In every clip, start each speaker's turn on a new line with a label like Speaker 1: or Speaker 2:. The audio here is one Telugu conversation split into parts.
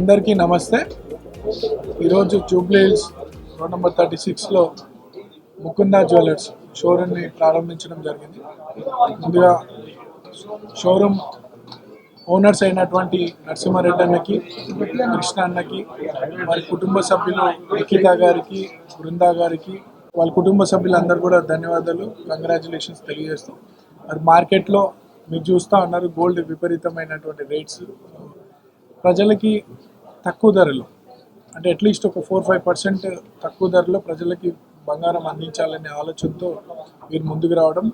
Speaker 1: అందరికీ నమస్తే. ఈరోజు జూబ్లీ హిల్స్ రోడ్ నెంబర్ 36లో ముకుందా జ్యువెలర్స్ షోరూమ్ని ప్రారంభించడం జరిగింది. ముందుగా షోరూమ్ ఓనర్స్ అయినటువంటి నరసింహారెడ్డి అన్నకి, కృష్ణ అన్నకి, వారి కుటుంబ సభ్యులు నిఖిత గారికి, బృందా గారికి, వాళ్ళ కుటుంబ సభ్యులందరూ కూడా ధన్యవాదాలు, కంగ్రాచులేషన్స్ తెలియజేస్తాం. మరి మార్కెట్లో మీరు చూస్తూ ఉన్నారు, గోల్డ్ విపరీతమైనటువంటి రేట్స్, ప్రజలకి తక్కువ ధరలో అంటే అట్లీస్ట్ ఒక 4-5% తక్కువ ధరలో ప్రజలకి బంగారం అందించాలనే ఆలోచనతో వీరు ముందుకు రావడం.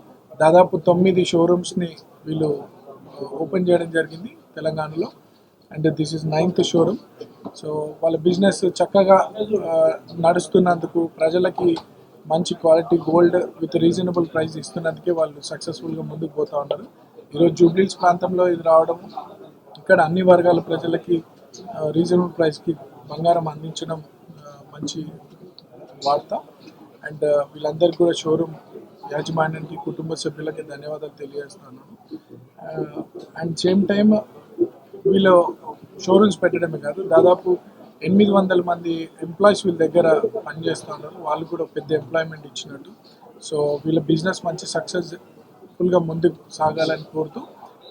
Speaker 1: దాదాపు 9 షోరూమ్స్ని వీళ్ళు ఓపెన్ చేయడం జరిగింది తెలంగాణలో. And this is 9th showroom. So వాళ్ళ బిజినెస్ చక్కగా నడుస్తున్నందుకు, ప్రజలకి మంచి quality gold with reasonable price ఇస్తున్నందుకే వాళ్ళు సక్సెస్ఫుల్గా ముందుకు పోతూ ఉన్నారు. ఈరోజు జూబ్లీ హిల్స్ ప్రాంతంలో ఇది రావడం, ఇక్కడ అన్ని వర్గాల ప్రజలకి రీజనబుల్ ప్రైస్కి బంగారం అందించడం మంచి వార్త. అండ్ వీళ్ళందరికీ కూడా షోరూమ్ యాజమాన్యానికి, కుటుంబ సభ్యులకి ధన్యవాదాలు తెలియజేస్తున్నాను. అండ్ సేమ్ టైం వీళ్ళు షోరూమ్స్ పెట్టడమే కాదు, దాదాపు 800 మంది ఎంప్లాయీస్ వీళ్ళ దగ్గర పనిచేస్తున్నారు. వాళ్ళు కూడా పెద్ద ఎంప్లాయ్మెంట్ ఇచ్చినట్టు. సో వీళ్ళ బిజినెస్ మంచి సక్సెస్ఫుల్గా ముందుకు సాగాలని కోరుతూ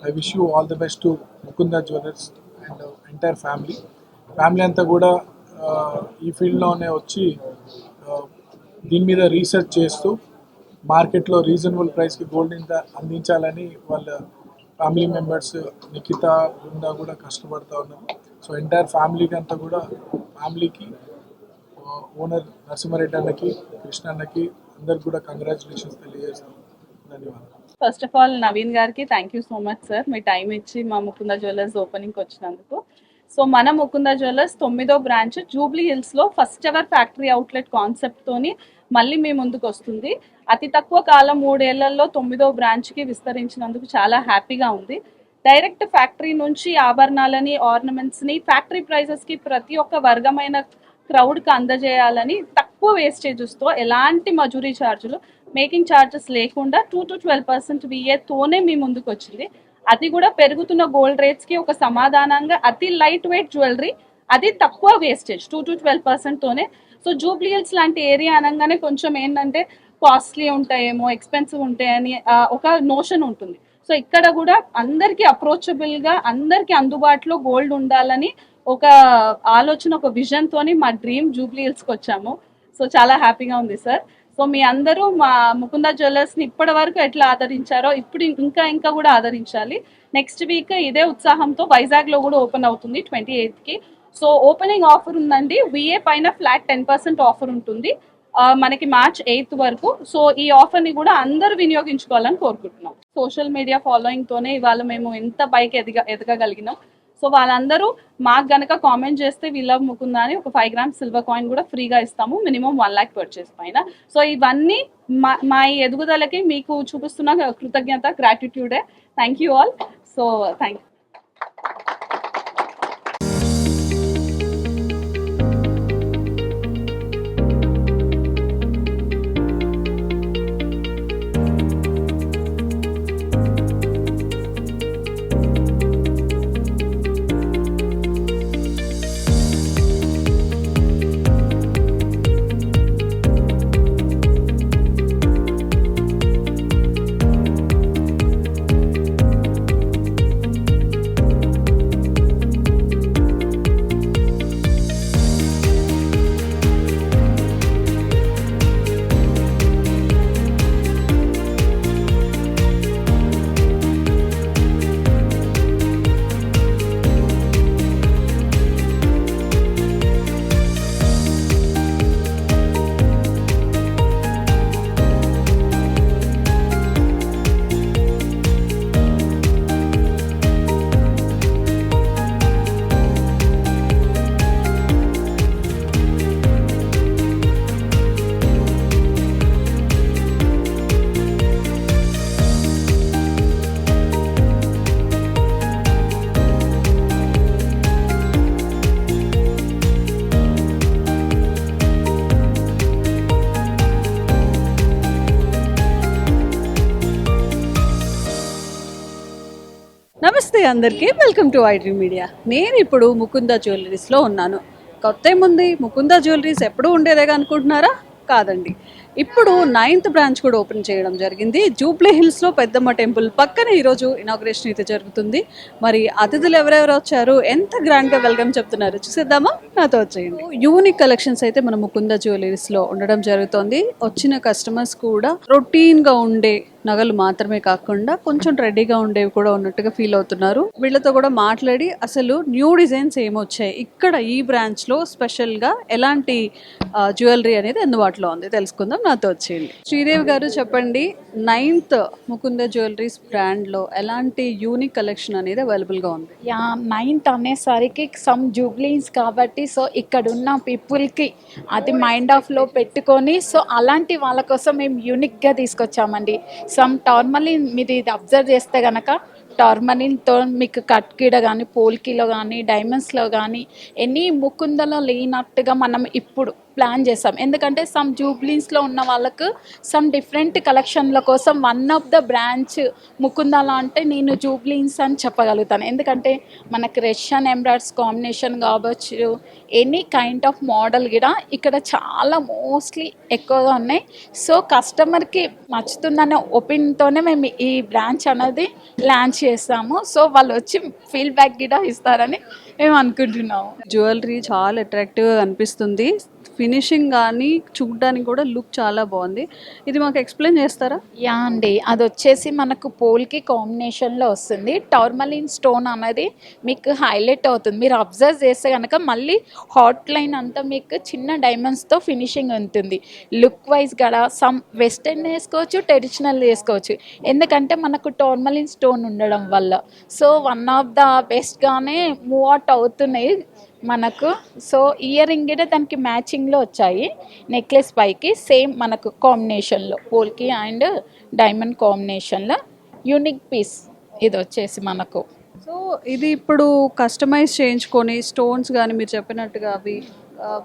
Speaker 1: I wish you all the best to Mukunda jewellers and entire family అంతా కూడా ఈ ఫీల్డ్లోనే వచ్చి దీని మీద రీసెర్చ్ చేస్తూ మార్కెట్లో రీజనబుల్ ప్రైస్కి గోల్డ్ ఇంత అందించాలని వాళ్ళ ఫ్యామిలీ మెంబర్స్ నిఖిత, బృందా కూడా కష్టపడుతూ ఉన్నారు. సో ఎంటైర్ ఫ్యామిలీకి అంతా కూడా, ఫ్యామిలీకి, ఓనర్ నరసింహారెడ్డి అన్నకి, కృష్ణ అన్నకి అందరికి కూడా కంగ్రాచులేషన్స్ తెలియజేస్తాం. ధన్యవాదాలు.
Speaker 2: ఫస్ట్ ఆఫ్ ఆల్ నవీన్ గారికి thank you so much sir, me time ఇచ్చి మా ముకుందా జ్యువెలర్స్ ఓపెనింగ్కి వచ్చినందుకు. సో మన ముకుందా జ్యువెలర్స్ 9వ బ్రాంచ్ జూబ్లీ హిల్స్లో ఫస్ట్ ఎవర్ ఫ్యాక్టరీ అవుట్లెట్ కాన్సెప్ట్తోని మళ్ళీ మీ ముందుకు వస్తుంది. అతి తక్కువ కాలం 3 ఏళ్లలో 9వ బ్రాంచ్కి విస్తరించినందుకు చాలా హ్యాపీగా ఉంది. డైరెక్ట్ ఫ్యాక్టరీ నుంచి ఆభరణాలని, ఆర్నమెంట్స్ని ఫ్యాక్టరీ ప్రైజెస్కి ప్రతి ఒక్క వర్గమైన క్రౌడ్కి అందజేయాలని తక్కువ వేస్టేజెస్తో, ఎలాంటి మజూరీ ఛార్జీలు, మేకింగ్ ఛార్జెస్ లేకుండా 2-12% VA-తోనే మీ ముందుకు వచ్చింది. అది కూడా పెరుగుతున్న గోల్డ్ రేట్స్కి ఒక సమాధానంగా అతి లైట్ వెయిట్ జ్యువెలరీ, అది తక్కువ వేస్టేజ్ 2-12%తోనే. సో జూబ్లీ హిల్స్ లాంటి ఏరియా అనగానే కొంచెం ఏంటంటే కాస్ట్లీ ఉంటాయేమో, ఎక్స్పెన్సివ్ ఉంటాయని ఒక నోషన్ ఉంటుంది. సో ఇక్కడ కూడా అందరికీ అప్రోచబుల్గా, అందరికీ అందుబాటులో గోల్డ్ ఉండాలని ఒక ఆలోచన, ఒక విజన్తోని మా డ్రీమ్ జూబ్లీ హిల్స్కి వచ్చాము. సో చాలా హ్యాపీగా ఉంది సార్. సో మీ అందరూ మా ముకుందా జ్యువెలర్స్ని ఇప్పటి వరకు ఎట్లా ఆదరించారో ఇప్పుడు ఇంకా కూడా ఆదరించాలి. నెక్స్ట్ వీక్ ఇదే ఉత్సాహంతో వైజాగ్లో కూడా ఓపెన్ అవుతుంది 28కి. సో ఓపెనింగ్ ఆఫర్ ఉందండి. VA పైన ఫ్లాట్ 10% ఆఫర్ ఉంటుంది మనకి March 8 వరకు. సో ఈ ఆఫర్ని కూడా అందరూ వినియోగించుకోవాలని కోరుకుంటున్నాం. సోషల్ మీడియా ఫాలోయింగ్తోనే ఇవాళ మేము ఎంత పైకి ఎదగగలిగినాం. సో వాళ్ళందరూ మాకు గనక కామెంట్ చేస్తే వీళ్ళ ముకుందా అని ఒక 5 grams సిల్వర్ కాయిన్ కూడా ఫ్రీగా ఇస్తాము, మినిమం 1 lakh పర్చేస్ పైన. సో ఇవన్నీ మా ఎదుగుదలకి మీకు చూపిస్తున్న కృతజ్ఞత, గ్రాటిట్యూడే. Thank you all. So thank you.
Speaker 3: నమస్తే అందరికీ, వెల్కమ్ టు ఐడ్రీమ్ మీడియా. నేను ఇప్పుడు ముకుందా జ్యువెలరీస్లో ఉన్నాను. కొత్త ఏముంది, ముకుందా జ్యువెలరీస్ ఎప్పుడూ ఉండేదేగా అనుకుంటున్నారా? కాదండి, ఇప్పుడు 9th బ్రాంచ్ కూడా ఓపెన్ చేయడం జరిగింది. జూబ్లీ హిల్స్లో పెద్దమ్మ టెంపుల్ పక్కనే ఈరోజు ఇనాగ్రేషన్ అయితే జరుగుతుంది. మరి అతిథులు ఎవరెవరు వచ్చారు, ఎంత గ్రాండ్గా వెల్కమ్ చెప్తున్నారు చూసేద్దామా? నాతో వచ్చేయండి. యూనిక్ కలెక్షన్స్ అయితే మన ముకుందా జ్యువెలరీస్లో ఉండడం జరుగుతుంది. వచ్చిన కస్టమర్స్ కూడా రొటీన్గా ఉండే నగలు మాత్రమే కాకుండా కొంచెం రెడీగా ఉండేవి కూడా ఉన్నట్టుగా ఫీల్ అవుతున్నారు. వీళ్ళతో కూడా మాట్లాడి అసలు న్యూ డిజైన్స్ ఏమొచ్చాయి, ఇక్కడ ఈ బ్రాంచ్లో స్పెషల్గా ఎలాంటి జ్యువెలరీ అనేది అందుబాటులో ఉంది తెలుసుకుందాం. నాతో వచ్చేయండి. శ్రీదేవి గారు, చెప్పండి, 9th ముకుంద జ్యువెలరీస్ బ్రాండ్లో ఎలాంటి యూనిక్ కలెక్షన్ అనేది అవైలబుల్గా ఉంది?
Speaker 4: 9th అనేసరికి సమ్ జూబ్లీస్ కాబట్టి సో ఇక్కడ ఉన్న పీపుల్కి అది మైండ్ ఆఫ్లో పెట్టుకొని సో అలాంటి వాళ్ళ కోసం మేము యూనిక్గా తీసుకొచ్చామండి. సమ్ టార్మలిన్ మీరు ఇది అబ్జర్వ్ చేస్తే కనుక టార్మలిన్తో మీకు కట్కీడ కానీ పోల్కీలో కానీ డైమండ్స్లో కానీ ఎనీ ముకుందలో లేనట్టుగా మనం ఇప్పుడు ప్లాన్ చేస్తాం. ఎందుకంటే సమ్ జూబ్లీస్లో ఉన్న వాళ్ళకు సమ్ డిఫరెంట్ కలెక్షన్ల కోసం వన్ ఆఫ్ ద బ్రాంచ్ ముకుందాలో అంటే నేను జూబ్లీస్ అని చెప్పగలుగుతాను. ఎందుకంటే మనకు రష్యన్ ఎంబ్రాయిడరీస్ కాంబినేషన్ కావచ్చు, ఎనీ కైండ్ ఆఫ్ మోడల్ కూడా ఇక్కడ చాలా మోస్ట్లీ ఎక్కువగా ఉన్నాయి. సో కస్టమర్కి నచ్చుతుందనే ఒపీనియన్తోనే మేము ఈ బ్రాంచ్ అనేది లాంచ్ చేస్తాము. సో వాళ్ళు వచ్చి ఫీడ్బ్యాక్ కూడా ఇస్తారని మేము అనుకుంటున్నాము.
Speaker 3: జ్యువెలరీ చాలా అట్రాక్టివ్గా అనిపిస్తుంది. ఫినిషింగ్ కానీ చూడడానికి కూడా లుక్ చాలా బాగుంది. ఇది మాకు ఎక్స్ప్లెయిన్ చేస్తారా?
Speaker 4: యా అండి, అది వచ్చేసి మనకు పోల్కి కాంబినేషన్లో వస్తుంది. టార్మలిన్ స్టోన్ అనేది మీకు హైలైట్ అవుతుంది. మీరు అబ్జర్వ్ చేస్తే కనుక మళ్ళీ హాట్ లైన్ అంతా మీకు చిన్న డైమండ్స్తో ఫినిషింగ్ ఉంటుంది. లుక్ వైజ్ కూడా సమ్ వెస్టర్న్ వేసుకోవచ్చు, ట్రెడిషనల్ వేసుకోవచ్చు. ఎందుకంటే మనకు టార్మలిన్ స్టోన్ ఉండడం వల్ల సో వన్ ఆఫ్ ద బెస్ట్గానే మూవ్ అవుట్ అవుతున్నాయి మనకు. సో ఇయర్ రింగ్ కూడా దానికి మ్యాచింగ్లో వచ్చాయి. నెక్లెస్ పైకి సేమ్ మనకు కాంబినేషన్లో పోల్కి అండ్ డైమండ్ కాంబినేషన్లో యూనిక్ పీస్ ఇది వచ్చేసి మనకు.
Speaker 3: సో ఇది ఇప్పుడు కస్టమైజ్ చేయించుకొని స్టోన్స్ కానీ మీరు చెప్పినట్టుగా అవి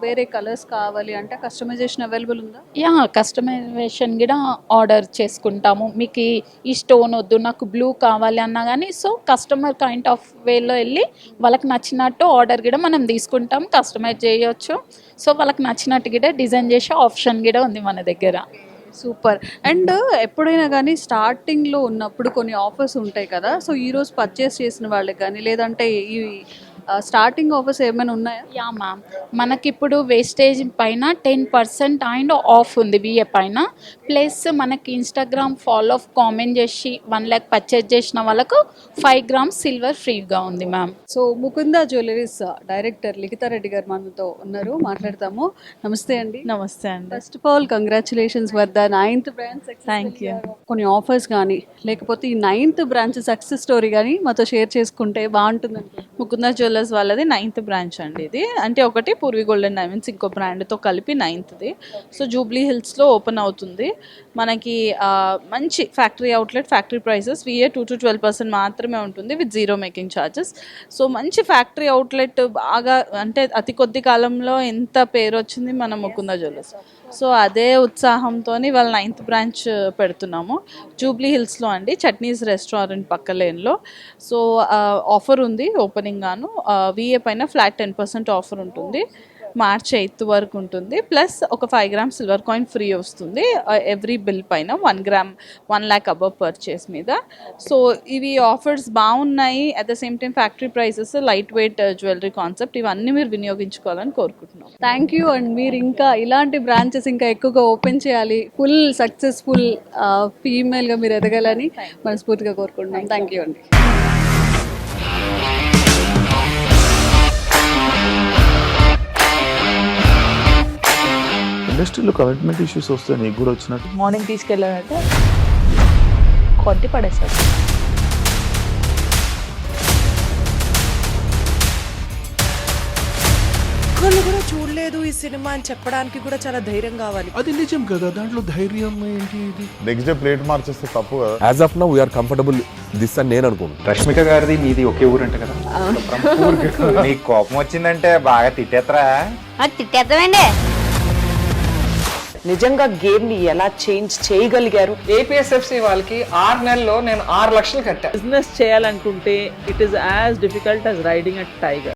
Speaker 3: వేరే కలర్స్ కావాలి అంటే కస్టమైజేషన్ అవైలబుల్ ఉందా?
Speaker 4: యా, కస్టమైజేషన్ కూడా ఆర్డర్ చేసుకుంటాము. మీకు ఈ స్టోన్ వద్దు, నాకు బ్లూ కావాలి అన్నా కానీ సో కస్టమర్ కైండ్ ఆఫ్ వేలో వెళ్ళి వాళ్ళకి నచ్చినట్టు ఆర్డర్ కూడా మనం తీసుకుంటాం, కస్టమైజ్ చేయొచ్చు. సో వాళ్ళకి నచ్చినట్టు కూడా డిజైన్ చేసే ఆప్షన్ కూడా ఉంది మన దగ్గర.
Speaker 3: సూపర్. అండ్ ఎప్పుడైనా కానీ స్టార్టింగ్లో ఉన్నప్పుడు కొన్ని ఆఫర్స్ ఉంటాయి కదా, సో ఈరోజు పర్చేస్ చేసిన వాళ్ళకి కానీ లేదంటే ఈ స్టార్టింగ్ ఆఫర్స్ ఏమైనా ఉన్నాయా?
Speaker 4: యా మ్యామ్, మనకిప్పుడు వేస్టేజ్ పైన 10% అండ్ ఆఫ్ ఉంది విఏ పైన. ప్లస్ మనకి ఇన్స్టాగ్రామ్ ఫాలో కామెంట్ చేసి 1 lakh పర్చేజ్ చేసిన వాళ్ళకు 5 grams సిల్వర్ ఫ్రీగా ఉంది ma'am.
Speaker 3: So Mukunda jewelleries director Likhita Reddy గారు మనతో ఉన్నారు, మాట్లాడతాము. నమస్తే అండి.
Speaker 5: నమస్తే అండి.
Speaker 3: First of all congratulations for the 9th branch.
Speaker 5: Thank you.
Speaker 3: కొన్ని ఆఫర్స్ కానీ లేకపోతే ఈ 9th బ్రాంచ్ సక్సెస్ స్టోరీ కానీ మాతో షేర్ చేసుకుంటే బాగుంటుంది.
Speaker 5: ముకుందా జ్యువెలర్స్ వాళ్ళది 9th బ్రాంచ్ అండి ఇది. అంటే ఒకటి పూర్వీ గోల్డెన్ డైమండ్స్ ఇంకో బ్రాండ్తో కలిపి 9th. సో జూబ్లీ హిల్స్లో ఓపెన్ అవుతుంది. మనకి మంచి factory outlet, factory prices VA 2 to 12% మాత్రమే ఉంటుంది with zero making charges. So మంచి ఫ్యాక్టరీ అవుట్లెట్, బాగా అంటే అతి కొద్ది కాలంలో ఎంత పేరు వచ్చింది మన ముకుందా జ్యువెలర్స్. సో అదే ఉత్సాహంతో వాళ్ళ 9th బ్రాంచ్ పెడుతున్నాము జూబ్లీ హిల్స్లో అండి, చట్నీస్ రెస్టారెంట్ పక్క లేన్లో. సో ఆఫర్ ఉంది ఓపెనింగ్ గాను. విఏ పైన ఫ్లాట్ 10% ఆఫర్ ఉంటుంది. March 8th వరకు ఉంటుంది. ప్లస్ ఒక 5 grams సిల్వర్ కాయిన్ ఫ్రీ వస్తుంది ఎవ్రీ బిల్ పైన 1 gram 1 lakh అబవ్ పర్చేస్ మీద. సో ఇవి ఆఫర్స్ బాగున్నాయి. At the same time factory prices, light weight jewellery concept, ఇవన్నీ మీరు వినియోగించుకోవాలని కోరుకుంటున్నాం.
Speaker 3: Thank you. అండ్ మీరు ఇంకా ఇలాంటి బ్రాంచెస్ ఇంకా ఎక్కువగా ఓపెన్ చేయాలి, ఫుల్ సక్సెస్ఫుల్ ఫీమేల్గా మీరు ఎదగాలని మనస్ఫూర్తిగా కోరుకుంటున్నాం. థ్యాంక్ యూ అండి.
Speaker 6: ఇండస్ట్రీలో కమిట్మెంట్ ఇష్యూస్ వస్తే నీకు కూడా వచ్చినట్టు?
Speaker 5: మార్నింగ్ తీసుకెళ్ళాలంటే కొట్టి పడేస్తారు.
Speaker 7: ఒక్కళ్ళు కూడా చూడలేదు ఈ సినిమా అని చెప్పడానికి కూడా చాలా ధైర్యం కావాలి.
Speaker 1: అది నిజం కదా, దాంట్లో ధైర్యం ఏంటి? ఇది
Speaker 6: నెక్స్ట్ డే ప్లేట్ మార్చేస్తే తప్పు కదా.
Speaker 8: As of now we're comfortable this అని నేను అనుకుంటున్నాను.
Speaker 9: రష్మిక గారిది మీది ఒకే ఊరంట కదా? నీకు కోపం వచ్చిందంటే బాగా తిట్టేత్తరా?
Speaker 10: తిట్టేద్దామండి.
Speaker 7: నిజంగా గేమ్ ని ఎలా చేంజ్ చేయగలిగారు?
Speaker 10: ఏపీఎస్ఎఫ్సి వాళ్ళకి 6 నెలల్లో నేను 6 లక్షలు కట్టా.
Speaker 5: బిజినెస్ చేయాలనుకుంటే it is as difficult as riding a tiger.